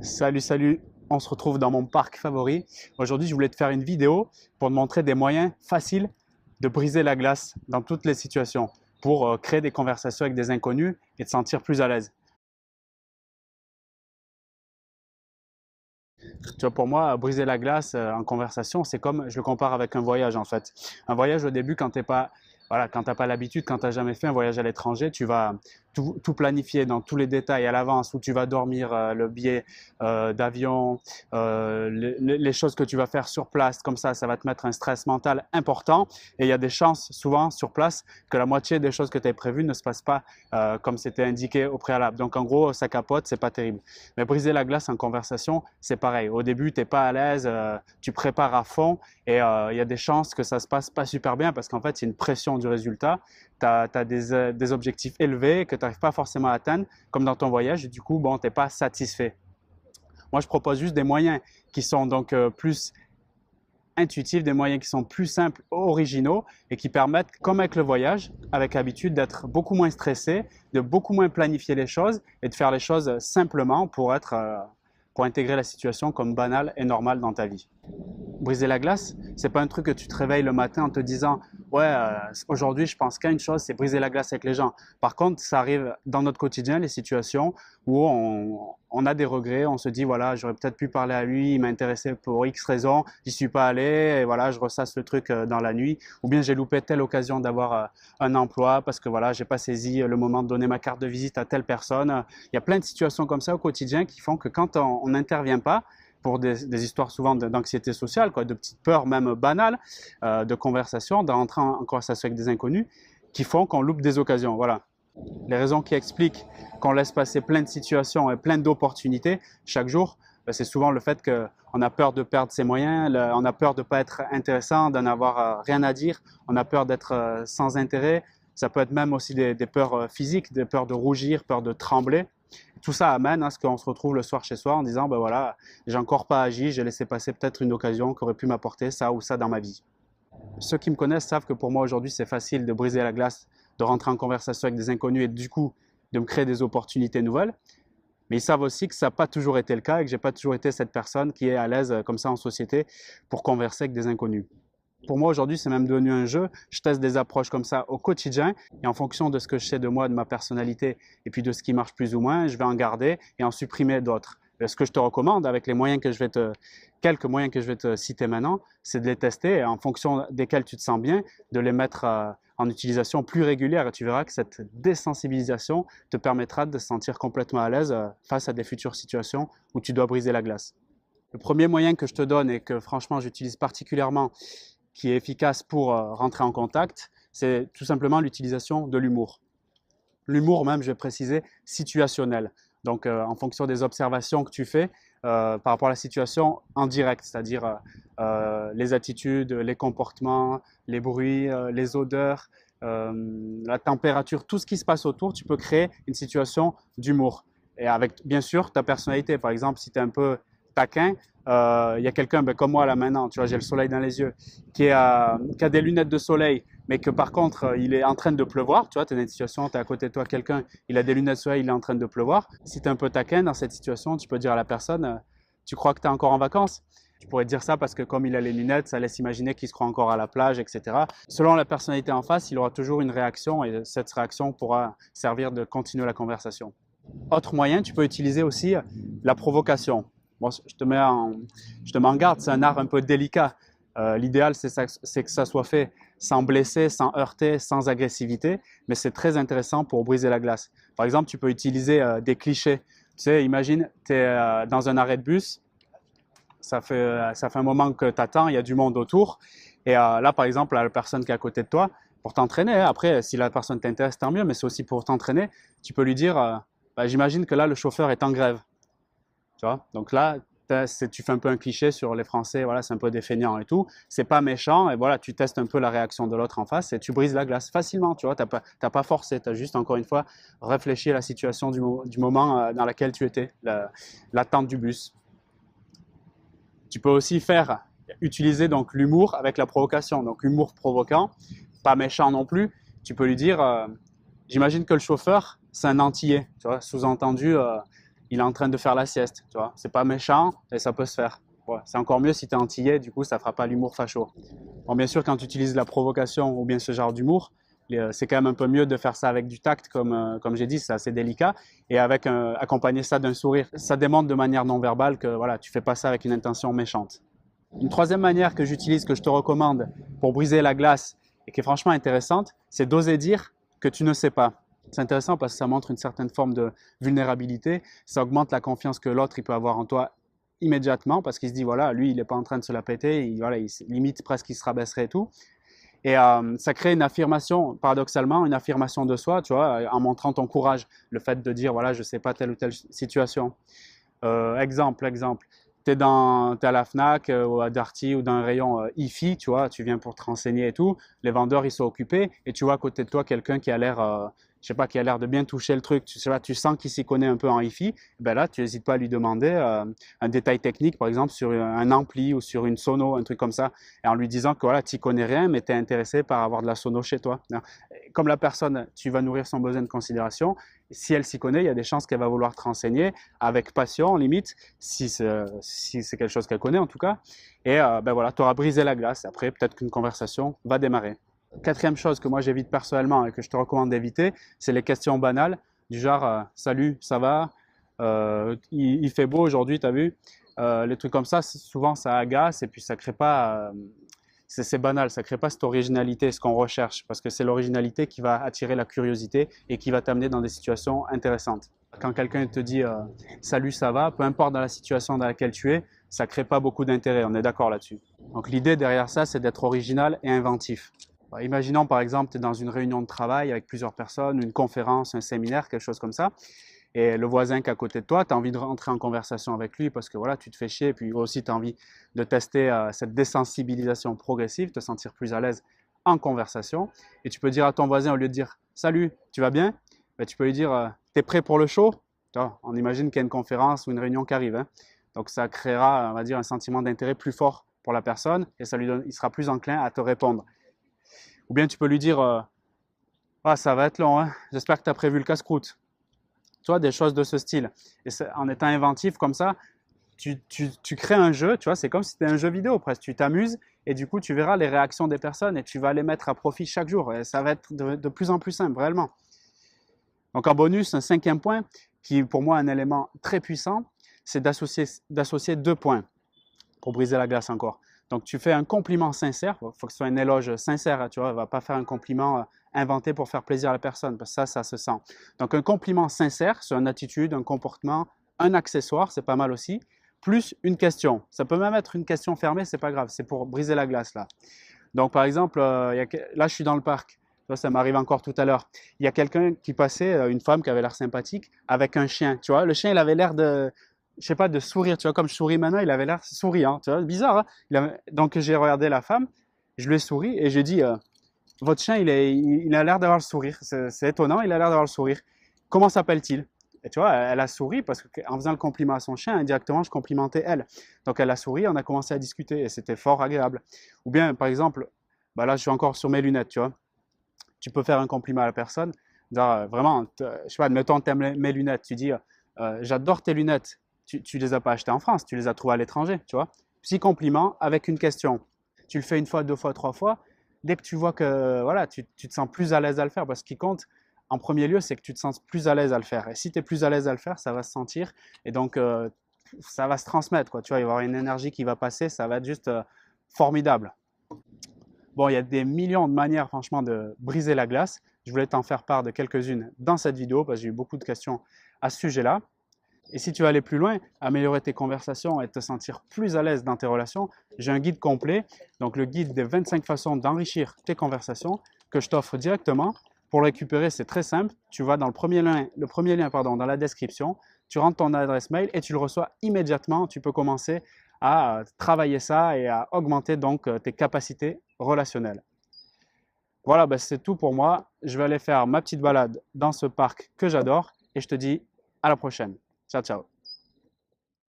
Salut, salut, on se retrouve dans mon parc favori. Aujourd'hui, je voulais te faire une vidéo pour te montrer des moyens faciles de briser la glace dans toutes les situations pour créer des conversations avec des inconnus et te sentir plus à l'aise. Tu vois, pour moi, briser la glace en conversation, c'est comme, je le compare avec un voyage en fait. Un voyage au début, quand t'es pas, voilà, quand t'as pas l'habitude, quand t'as jamais fait un voyage à l'étranger, tu vas tout planifier dans tous les détails à l'avance, où tu vas dormir, le billet d'avion, les choses que tu vas faire sur place, comme ça va te mettre un stress mental important. Et il y a des chances, souvent sur place, que la moitié des choses que tu as prévues ne se passent pas comme c'était indiqué au préalable. Donc en gros, ça capote, c'est pas terrible. Mais briser la glace en conversation, c'est pareil. Au début, tu n'es pas à l'aise, tu prépares à fond et il y a des chances que ça se passe pas super bien parce qu'en fait, c'est une pression du résultat. Tu as des objectifs élevés que tu n'arrives pas forcément à atteindre, comme dans ton voyage, et du coup, bon, tu n'es pas satisfait. Moi, je propose juste des moyens qui sont donc plus intuitifs, des moyens qui sont plus simples, originaux et qui permettent, comme avec le voyage, avec l'habitude d'être beaucoup moins stressé, de beaucoup moins planifier les choses et de faire les choses simplement pour intégrer la situation comme banale et normale dans ta vie. Briser la glace, c'est pas un truc que tu te réveilles le matin en te disant ouais, aujourd'hui je pense qu'à une chose, c'est briser la glace avec les gens. Par contre, ça arrive dans notre quotidien, les situations où on a des regrets, on se dit voilà, j'aurais peut-être pu parler à lui, il m'a intéressé pour X raisons, j'y suis pas allé, et voilà, je ressasse le truc dans la nuit, ou bien j'ai loupé telle occasion d'avoir un emploi parce que voilà, j'ai pas saisi le moment de donner ma carte de visite à telle personne. Il y a plein de situations comme ça au quotidien qui font que quand on n'intervient pas, pour des histoires souvent d'anxiété sociale, quoi, de petites peurs même banales, de conversation, d'entrer en conversation avec des inconnus, qui font qu'on loupe des occasions. Voilà. Les raisons qui expliquent qu'on laisse passer plein de situations et plein d'opportunités chaque jour, c'est souvent le fait qu'on a peur de perdre ses moyens, on a peur de ne pas être intéressant, d'en avoir rien à dire, on a peur d'être sans intérêt. Ça peut être même aussi des peurs physiques, des peurs de rougir, peur de trembler. Tout ça amène à ce qu'on se retrouve le soir chez soi en disant ben voilà, j'ai encore pas agi, j'ai laissé passer peut-être une occasion qui aurait pu m'apporter ça ou ça dans ma vie. Ceux qui me connaissent savent que pour moi aujourd'hui c'est facile de briser la glace, de rentrer en conversation avec des inconnus et du coup de me créer des opportunités nouvelles. Mais ils savent aussi que ça n'a pas toujours été le cas et que j'ai pas toujours été cette personne qui est à l'aise comme ça en société pour converser avec des inconnus. Pour moi, aujourd'hui, c'est même devenu un jeu. Je teste des approches comme ça au quotidien et en fonction de ce que je sais de moi, de ma personnalité et puis de ce qui marche plus ou moins, je vais en garder et en supprimer d'autres. Ce que je te recommande avec les moyens que je vais quelques moyens que je vais te citer maintenant, c'est de les tester et en fonction desquels tu te sens bien, de les mettre en utilisation plus régulière et tu verras que cette désensibilisation te permettra de te sentir complètement à l'aise face à des futures situations où tu dois briser la glace. Le premier moyen que je te donne et que franchement j'utilise particulièrement qui est efficace pour rentrer en contact, c'est tout simplement l'utilisation de l'humour. L'humour même, je vais préciser, situationnel. Donc en fonction des observations que tu fais par rapport à la situation en direct, c'est-à-dire les attitudes, les comportements, les bruits, les odeurs, la température, tout ce qui se passe autour, tu peux créer une situation d'humour. Et avec bien sûr ta personnalité, par exemple, si tu es un peu taquin, y a quelqu'un comme moi là maintenant, tu vois, j'ai le soleil dans les yeux, qui a des lunettes de soleil, mais que par contre il est en train de pleuvoir, tu vois, tu es dans une situation, tu es à côté de toi quelqu'un, il a des lunettes de soleil, il est en train de pleuvoir. Si tu es un peu taquin dans cette situation, tu peux dire à la personne, tu crois que tu es encore en vacances? Tu pourrais dire ça parce que comme il a les lunettes, ça laisse imaginer qu'il se croit encore à la plage, etc. Selon la personnalité en face, il aura toujours une réaction et cette réaction pourra servir de continuer la conversation. Autre moyen, tu peux utiliser aussi la provocation. Bon, je te mets en garde, c'est un art un peu délicat. L'idéal, c'est que ça soit fait sans blesser, sans heurter, sans agressivité, mais c'est très intéressant pour briser la glace. Par exemple, tu peux utiliser des clichés. Tu sais, imagine, tu es dans un arrêt de bus, ça fait un moment que tu attends, il y a du monde autour, et là, par exemple, la personne qui est à côté de toi, pour t'entraîner, après, si la personne t'intéresse, tant mieux, mais c'est aussi pour t'entraîner, tu peux lui dire, j'imagine que là, le chauffeur est en grève. Tu vois? Donc là, tu fais un peu un cliché sur les Français, voilà, c'est un peu des feignants et tout. C'est pas méchant, et voilà, tu testes un peu la réaction de l'autre en face et tu brises la glace facilement, tu vois. T'as pas forcé, tu as juste, encore une fois, réfléchi à la situation du moment dans laquelle tu étais, l'attente du bus. Tu peux aussi utiliser donc l'humour avec la provocation. Donc humour provoquant, pas méchant non plus. Tu peux lui dire, j'imagine que le chauffeur, c'est un Antillais, tu vois, sous-entendu, il est en train de faire la sieste, tu vois. C'est pas méchant et ça peut se faire. Ouais, c'est encore mieux si tu es antillais, du coup, ça fera pas l'humour facho. Bon, bien sûr, quand tu utilises la provocation ou bien ce genre d'humour, c'est quand même un peu mieux de faire ça avec du tact, comme j'ai dit, c'est assez délicat, et avec accompagner ça d'un sourire. Ça démontre de manière non verbale que voilà, tu fais pas ça avec une intention méchante. Une troisième manière que j'utilise, que je te recommande pour briser la glace et qui est franchement intéressante, c'est d'oser dire que tu ne sais pas. C'est intéressant parce que ça montre une certaine forme de vulnérabilité, ça augmente la confiance que l'autre il peut avoir en toi immédiatement parce qu'il se dit voilà, lui il n'est pas en train de se la péter, voilà, il limite presque il se rabaisserait et tout. Et ça crée une affirmation, paradoxalement, une affirmation de soi, tu vois, en montrant ton courage, le fait de dire voilà, je ne sais pas telle ou telle situation. Exemple, tu es à la Fnac ou à Darty ou dans un rayon IFI, tu vois, tu viens pour te renseigner et tout, les vendeurs ils sont occupés et tu vois à côté de toi quelqu'un qui a l'air, je sais pas, qui a l'air de bien toucher le truc, tu sais pas, tu sens qu'il s'y connaît un peu en IFI, ben là tu n'hésites pas à lui demander un détail technique, par exemple sur un ampli ou sur une sono, un truc comme ça, et en lui disant que voilà, tu n'y connais rien mais tu es intéressé par avoir de la sono chez toi. Comme la personne, tu vas nourrir son besoin de considération, si elle s'y connaît, il y a des chances qu'elle va vouloir te renseigner avec passion, limite, si c'est quelque chose qu'elle connaît en tout cas. Et ben voilà, tu auras brisé la glace. Après, peut-être qu'une conversation va démarrer. Quatrième chose que moi j'évite personnellement et que je te recommande d'éviter, c'est les questions banales du genre salut, ça va, il fait beau aujourd'hui, t'as vu, les trucs comme ça, souvent ça agace et puis ça crée pas c'est banal, ça ne crée pas cette originalité, ce qu'on recherche, parce que c'est l'originalité qui va attirer la curiosité et qui va t'amener dans des situations intéressantes. Quand quelqu'un te dit salut, ça va, peu importe dans la situation dans laquelle tu es, ça ne crée pas beaucoup d'intérêt, on est d'accord là-dessus. Donc l'idée derrière ça, c'est d'être original et inventif. Imaginons par exemple, tu es dans une réunion de travail avec plusieurs personnes, une conférence, un séminaire, quelque chose comme ça, et le voisin qui est à côté de toi, tu as envie de rentrer en conversation avec lui parce que voilà, tu te fais chier, et puis aussi tu as envie de tester cette désensibilisation progressive, te sentir plus à l'aise en conversation. Et tu peux dire à ton voisin, au lieu de dire « Salut, tu vas bien ?» ben, tu peux lui dire « T'es prêt pour le show ?» On imagine qu'il y a une conférence ou une réunion qui arrive. Hein. Donc ça créera, on va dire, un sentiment d'intérêt plus fort pour la personne et il sera plus enclin à te répondre. Ou bien tu peux lui dire ah, ça va être long, hein. J'espère que tu as prévu le casse-croûte. » Tu vois, des choses de ce style. Et en étant inventif comme ça, tu crées un jeu, tu vois, c'est comme si c'était un jeu vidéo presque. Tu t'amuses et du coup, tu verras les réactions des personnes et tu vas les mettre à profit chaque jour. Et ça va être de plus en plus simple, réellement. Donc en bonus, un cinquième point, qui est pour moi un élément très puissant, c'est d'associer 2 points pour briser la glace encore. Donc tu fais un compliment sincère, il faut que ce soit un éloge sincère, tu vois, on ne va pas faire un compliment inventé pour faire plaisir à la personne, parce que ça se sent. Donc un compliment sincère sur une attitude, un comportement, un accessoire, c'est pas mal aussi, plus une question. Ça peut même être une question fermée, c'est pas grave, c'est pour briser la glace là. Donc par exemple, là je suis dans le parc, ça m'arrive encore tout à l'heure. Il y a quelqu'un qui passait, une femme qui avait l'air sympathique, avec un chien, tu vois, le chien il avait l'air de je sais pas, de sourire, tu vois, comme je souris maintenant, il avait l'air souriant, tu vois, bizarre, hein. Donc j'ai regardé la femme, je lui ai souri et j'ai dit, votre chien, il a l'air d'avoir le sourire, c'est étonnant, il a l'air d'avoir le sourire. Comment s'appelle-t-il? Et tu vois, elle a souri parce qu'en faisant le compliment à son chien, indirectement, je complimentais elle. Donc elle a souri, on a commencé à discuter et c'était fort agréable. Ou bien, par exemple, bah là, je suis encore sur mes lunettes, tu vois. Tu peux faire un compliment à la personne, dire, vraiment, je sais pas, admettons, tu aimes mes lunettes, tu dis, j'adore tes lunettes. Tu les as pas achetées en France, tu les as trouvées à l'étranger, tu vois. Petit compliment avec une question. Tu le fais une fois, deux fois, trois fois. Dès que tu vois que voilà, tu te sens plus à l'aise à le faire, parce que ce qui compte en premier lieu, c'est que tu te sens plus à l'aise à le faire. Et si tu es plus à l'aise à le faire, ça va se sentir et donc ça va se transmettre, quoi. Tu vois, il va y avoir une énergie qui va passer, ça va être juste formidable. Bon, il y a des millions de manières, franchement, de briser la glace. Je voulais t'en faire part de quelques-unes dans cette vidéo parce que j'ai eu beaucoup de questions à ce sujet-là. Et si tu veux aller plus loin, améliorer tes conversations et te sentir plus à l'aise dans tes relations, j'ai un guide complet, donc le guide des 25 façons d'enrichir tes conversations que je t'offre directement. Pour le récupérer, c'est très simple. Tu vas dans le premier lien dans la description, tu rentres ton adresse mail et tu le reçois immédiatement. Tu peux commencer à travailler ça et à augmenter donc tes capacités relationnelles. Voilà, ben c'est tout pour moi. Je vais aller faire ma petite balade dans ce parc que j'adore et je te dis à la prochaine. Ciao, ciao.